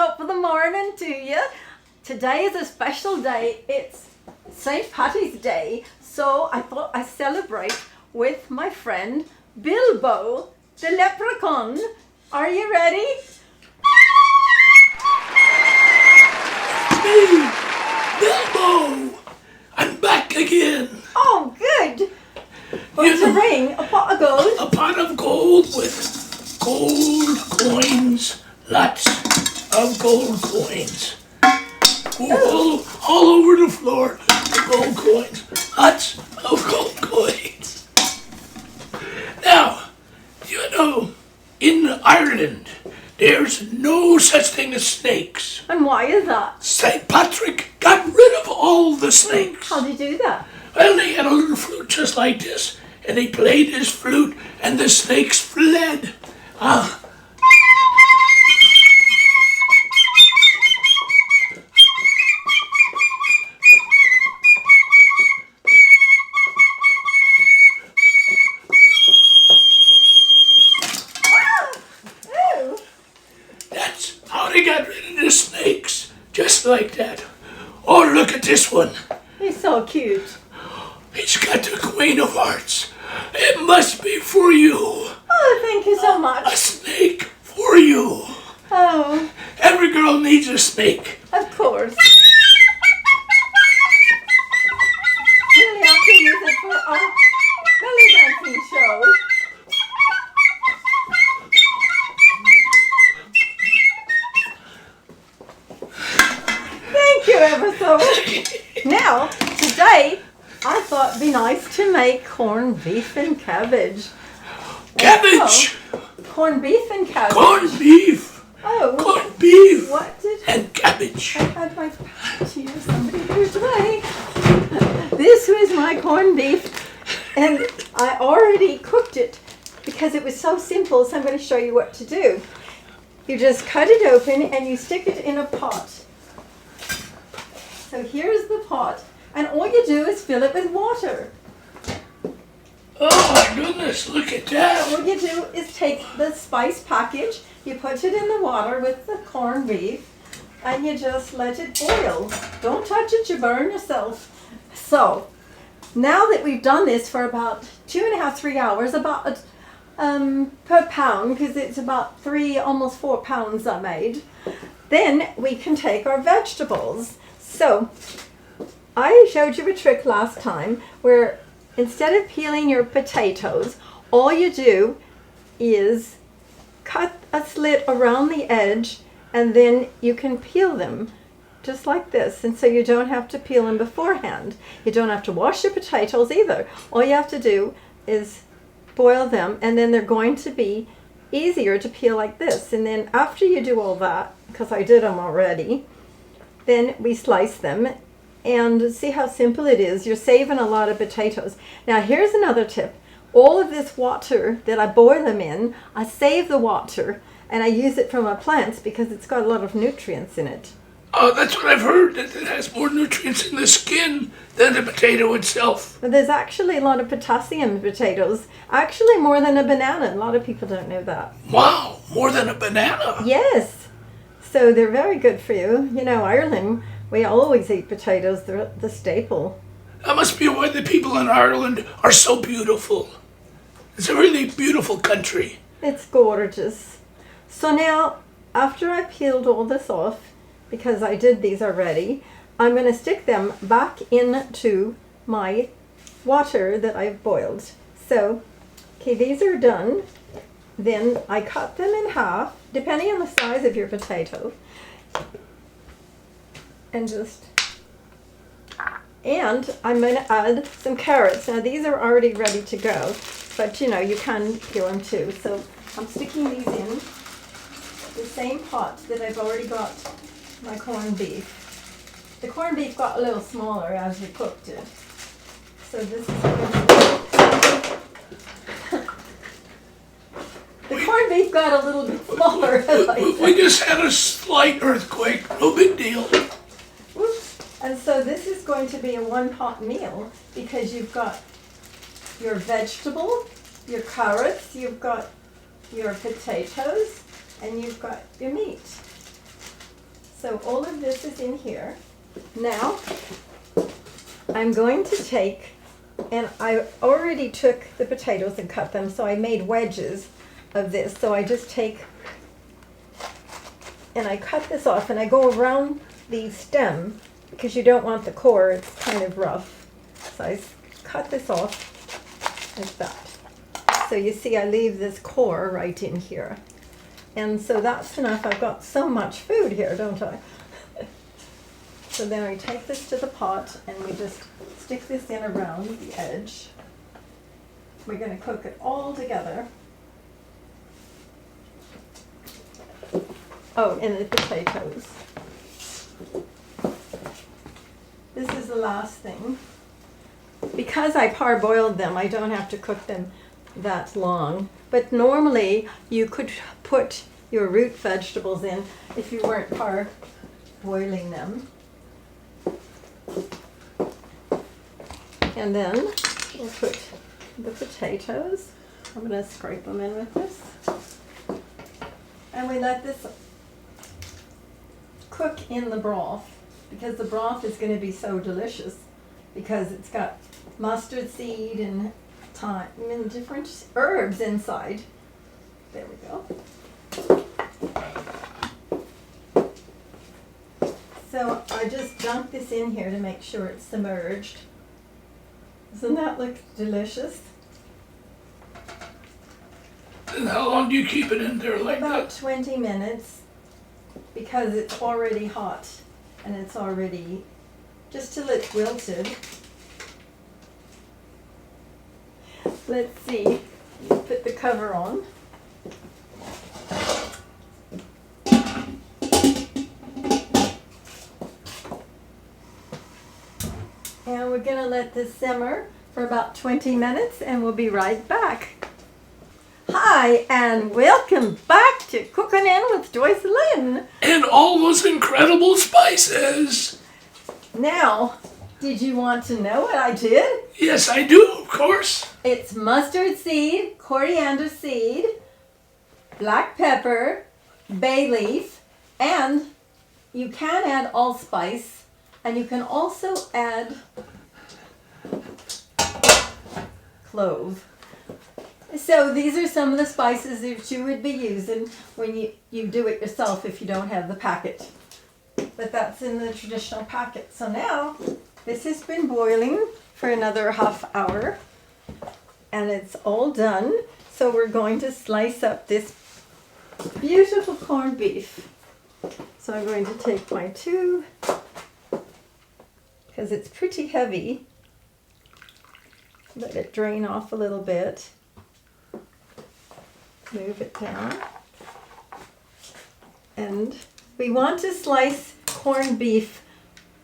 top of the morning to you. Today is a special day. It's St. Patty's Day, so I thought I'd celebrate with my friend Bilbo, the leprechaun. Are you ready? Me, Bilbo! I'm back again. Oh, good. What's a ring? A pot of gold? A pot of gold with gold coins. Lots of gold coins. All over the floor, gold coins. Lots of gold coins. Now, you know, in Ireland, there's no such thing as snakes. And why is that? St. Patrick got rid of all the snakes. How do you do that? Well, they had a little flute just like this, and they played his flute, and the snakes fled. That's how they got rid of the snakes, just like that. Oh, look at this one. He's so cute. He's got the Queen of Hearts. It must be for you. Oh, thank you so much. A snake for you. Oh, Every girl needs a snake. of course. Really have to use it for our belly dancing show. Thank you ever so much. Now, today, I thought it'd be nice to make corned beef and cabbage. Cabbage. Corned beef and cabbage. Corned beef. Oh, Corned beef. what did And cabbage. I had my patch here? Somebody here's away. This was my corned beef, and I already cooked it because it was so simple. So I'm going to show you what to do. You just cut it open and you stick it in a pot. So here's the pot, and all you do is fill it with water. Oh my goodness, look at that. All you do is take the spice package, you put it in the water with the corned beef, and you just let it boil. Don't touch it, you burn yourself. So, now that we've done this for about 2.5, 3 hours, about per pound, because it's about 3, almost 4 pounds I made, then we can take our vegetables. So, I showed you a trick last time where instead of peeling your potatoes, all you do is cut a slit around the edge and then you can peel them just like this. And so you don't have to peel them beforehand. You don't have to wash your potatoes either. All you have to do is boil them, and then they're going to be easier to peel like this. And then after you do all that, because I did them already, then we slice them. And see how simple it is. You're saving a lot of potatoes. Now here's another tip. All of this water that I boil them in, I save the water and I use it for my plants because it's got a lot of nutrients in it. Oh, that's what I've heard, that it has more nutrients in the skin than the potato itself. But there's actually a lot of potassium in potatoes. Actually more than a banana. A lot of people don't know that. Wow, more than a banana. Yes. So they're very good for you. You know, Ireland, we always eat potatoes. They're the staple. That must be why the people in Ireland are so beautiful. It's a really beautiful country. It's gorgeous. So now, after I peeled all this off, because I did these already, I'm going to stick them back into my water that I've boiled. So, okay, these are done. Then I cut them in half, depending on the size of your potato. And I'm going to add some carrots. Now these are already ready to go, but you know, you can peel them too. So I'm sticking these in the same pot that I've already got my corned beef. The corned beef got a little smaller as you cooked it. So this is the corned beef got a little bit smaller. As I said. We just had a slight earthquake, no big deal. And so this is going to be a one-pot meal because you've got your vegetable, your carrots, you've got your potatoes, and you've got your meat. So all of this is in here. Now, I'm going to take, and I already took the potatoes and cut them, so I made wedges of this. So I just take, and I cut this off, and I go around the stem, because you don't want the core, it's kind of rough. So I cut this off like that. So you see I leave this core right in here. And so that's enough. I've got so much food here, don't I? So then we take this to the pot and we just stick this in around the edge. We're going to cook it all together. Oh, and the potatoes. This is the last thing. Because I parboiled them, I don't have to cook them that long. But normally you could put your root vegetables in if you weren't parboiling them. And then we'll put the potatoes. I'm going to scrape them in with this. And we let this cook in the broth, because the broth is going to be so delicious, because it's got mustard seed and thyme and different herbs inside. There we go. So I just dunk this in here to make sure it's submerged. Doesn't that look delicious? And how long do you keep it in there like About that? 20 minutes, because it's already hot and it's already, just till it's wilted. Let's see, put the cover on. And we're going to let this simmer for about 20 minutes and we'll be right back. Hi, and welcome back to Cooking In with Joycelyne. And all those incredible spices. Now, did you want to know what I did? Yes, I do, of course. It's mustard seed, coriander seed, black pepper, bay leaf, and you can add allspice, and you can also add clove. So these are some of the spices that you would be using when you do it yourself if you don't have the packet. But that's in the traditional packet. So now this has been boiling for another half hour and it's all done. So we're going to slice up this beautiful corned beef. So I'm going to take my two, because it's pretty heavy. Let it drain off a little bit. Move it down. And we want to slice corned beef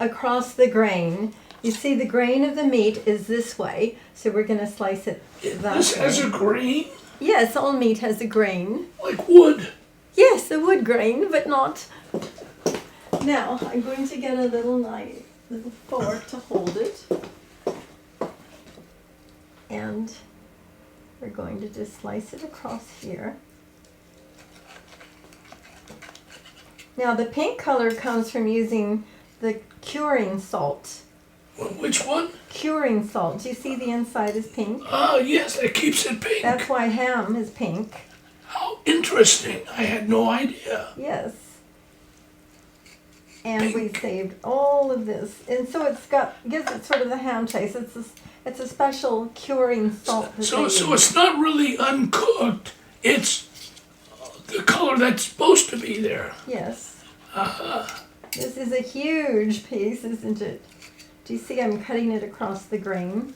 across the grain. You see the grain of the meat is this way, so we're going to slice it that This way. has a grain? Yes, all meat has a grain. Like wood. Yes, a wood grain, but not. Now, I'm going to get a little knife, little fork to hold it. And we're going to just slice it across here. Now, the pink color comes from using the curing salt. Which one? Curing salt. Do you see the inside is pink? Oh, yes, that keeps it pink. That's why ham is pink. How interesting. I had no idea. Yes. And we saved all of this. And so it's got, gives it sort of the ham taste. It's a special curing salt. So it's not really uncooked. It's the color that's supposed to be there. Yes. This is a huge piece, isn't it? Do you see I'm cutting it across the grain?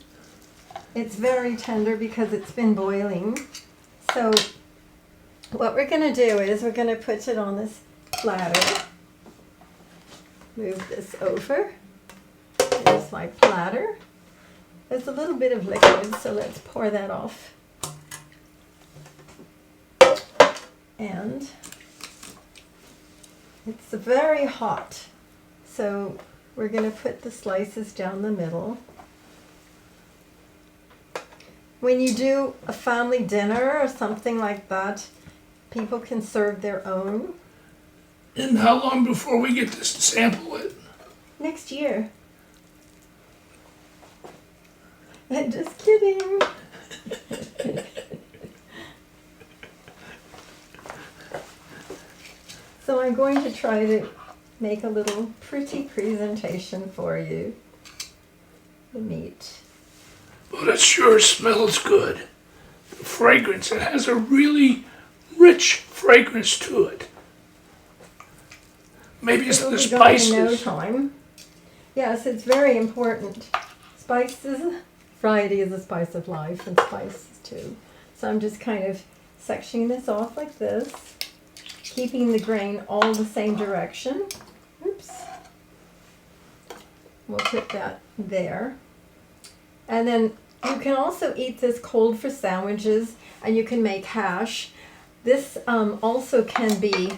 It's very tender because it's been boiling. So what we're going to do is we're going to put it on this platter. Move this over. Here's my platter. There's a little bit of liquid, so let's pour that off. And it's very hot, so we're going to put the slices down the middle. When you do a family dinner or something like that, people can serve their own. And how long before we get to sample it? Next year. I'm just kidding. So I'm going to try to make a little pretty presentation for you. The meat. But it sure smells good. The fragrance, it has a really rich fragrance to it. Maybe it's It'll the be gone in no spices. time. Yes, it's very important. Spices, variety is the spice of life, and spices too. So I'm just kind of sectioning this off like this, keeping the grain all the same direction. Oops. We'll put that there. And then you can also eat this cold for sandwiches, and you can make hash. This also can be,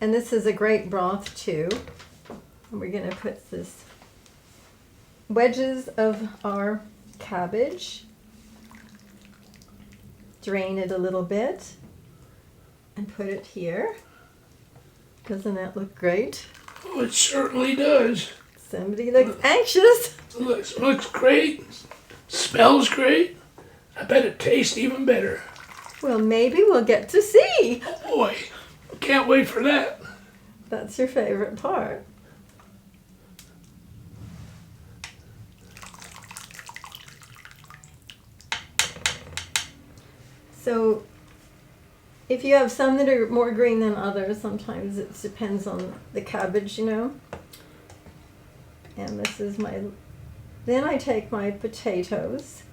and this is a great broth too. And we're going to put this wedges of our cabbage, drain it a little bit, and put it here. Doesn't that look great? Oh, it certainly does. Somebody looks anxious. Looks great. Smells great. I bet it tastes even better. Well, maybe we'll get to see. Oh boy, can't wait for that. That's your favorite part. So, if you have some that are more green than others, sometimes it depends on the cabbage, you know. And this is my, then I take my potatoes,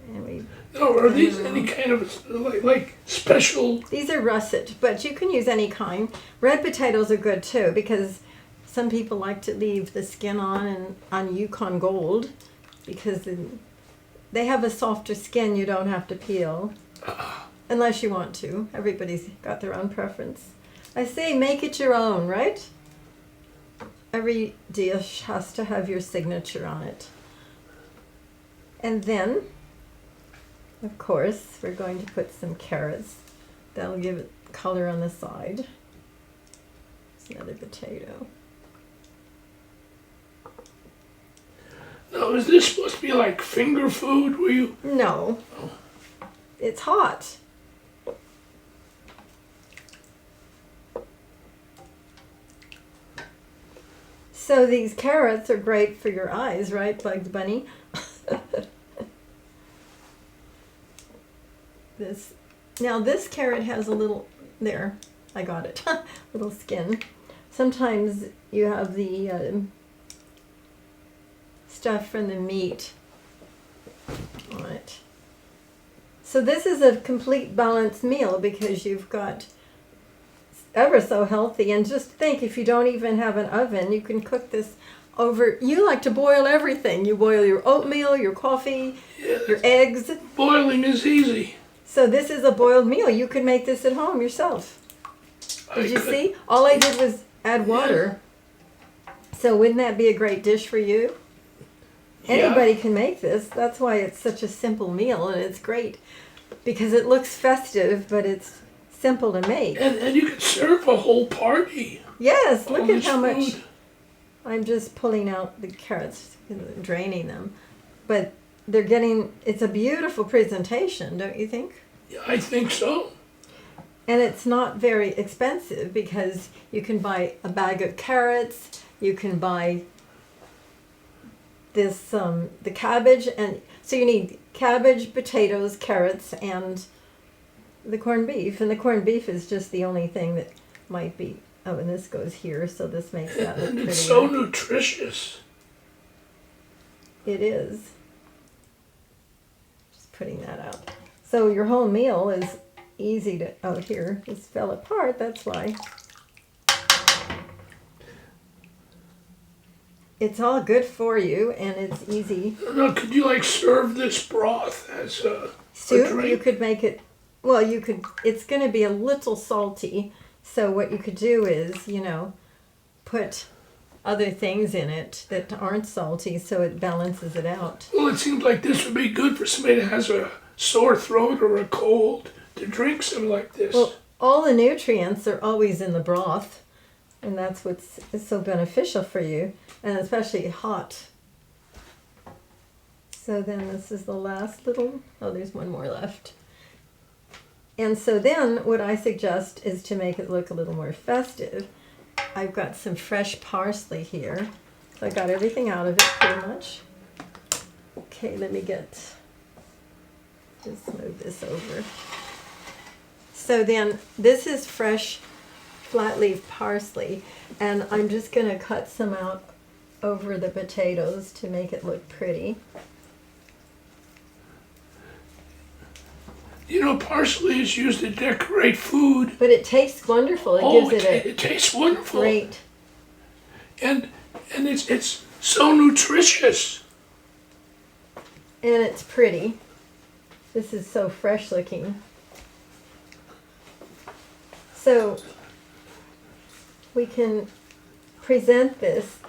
and we. No, are these any kind of like special? These are russet, but you can use any kind. Red potatoes are good too, because some people like to leave the skin on, and on Yukon Gold, because they have a softer skin. You don't have to peel, unless you want to. Everybody's got their own preference. I say make it your own, right? Every dish has to have your signature on it. And then, of course, we're going to put some carrots. That'll give it color on the side. It's another potato. Now, is this supposed to be like finger food? Were you? No. It's hot. So these carrots are great for your eyes, right, Bugs Bunny? This carrot has a little, there, I got it, little skin. Sometimes you have the stuff from the meat on it. So this is a complete balanced meal, because you've got ever so healthy. And just think, if you don't even have an oven, you can cook this over. You like to boil everything. You boil your oatmeal, your coffee, your eggs. Boiling is easy. So this is a boiled meal. You can make this at home yourself. Did you see? All I did was add water. So wouldn't that be a great dish for you? Anybody can make this. That's why it's such a simple meal, and it's great because it looks festive, but it's simple to make. And you can serve a whole party. Yes, look at how food. much. I'm just pulling out the carrots, draining them. But they're getting, it's a beautiful presentation, don't you think? Yeah, I think so. And it's not very expensive, because you can buy a bag of carrots, you can buy this, the cabbage, and so you need cabbage, potatoes, carrots, and the corned beef. And the corned beef is just the only thing that might be, oh, and this goes here, so this makes that look And pretty. it's so nutritious. It is. Just putting that out. So your whole meal is easy to, oh, here, this fell apart, that's why. It's all good for you, and it's easy. Now, could you like serve this broth as a Soup, drink? you could make it, well, you could, it's going to be a little salty, so what you could do is, you know, put other things in it that aren't salty, so it balances it out. Well, it seems like this would be good for somebody that has a sore throat or a cold. to drink some like this. Well, all the nutrients are always in the broth, and that's what's is so beneficial for you, and especially hot. So then this is the last little, oh, there's one more left. And so then what I suggest is to make it look a little more festive. I've got some fresh parsley here. So I got everything out of it pretty much. Okay, let me just move this over. So then this is fresh flat leaf parsley, and I'm just going to cut some out over the potatoes to make it look pretty. You know, parsley is used to decorate food. But it tastes wonderful. It gives it tastes wonderful. Great. And it's so nutritious. And it's pretty. This is so fresh looking. So we can present this,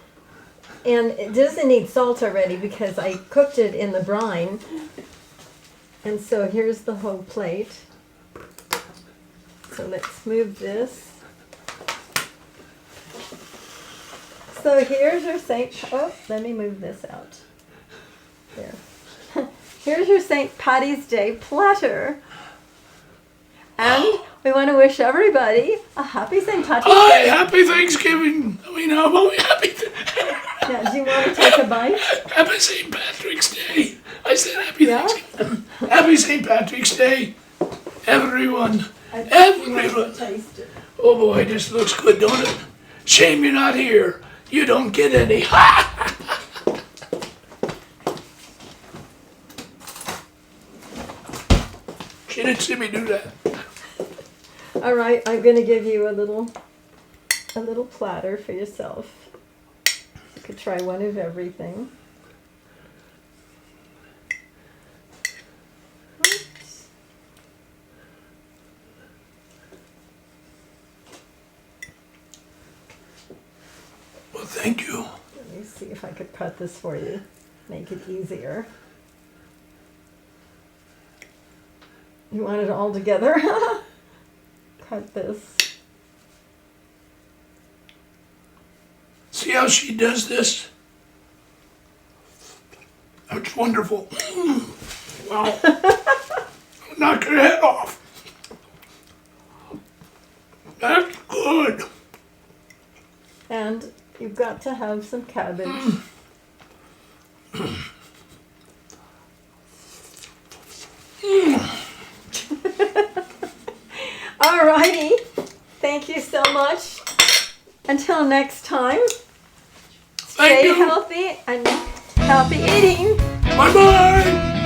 and it doesn't need salt already because I cooked it in the brine. And so here's the whole plate. So let's move this. So here's your let me move this out. There. Here's your St. Paddy's Day platter. And we want to wish everybody a happy St. Patrick's Day. Happy Thanksgiving. I mean, how about happy Yeah, do you want to take a bite? Happy St. Patrick's Day. I said happy Thanksgiving. Happy St. Patrick's Day, everyone. Everyone. Taste it. Oh boy, this looks good, don't it? Shame you're not here. You don't get any. She didn't see me do that. All right, I'm going to give you a little platter for yourself. You could try one of everything. Oops. Well, thank you. Let me see if I could cut this for you, make it easier. You want it all together? Cut this. See how she does this? That's wonderful. Wow. Knock her head off. That's good. And you've got to have some cabbage. Alrighty. Thank you so much. Until next time, stay healthy and happy eating. Bye-bye.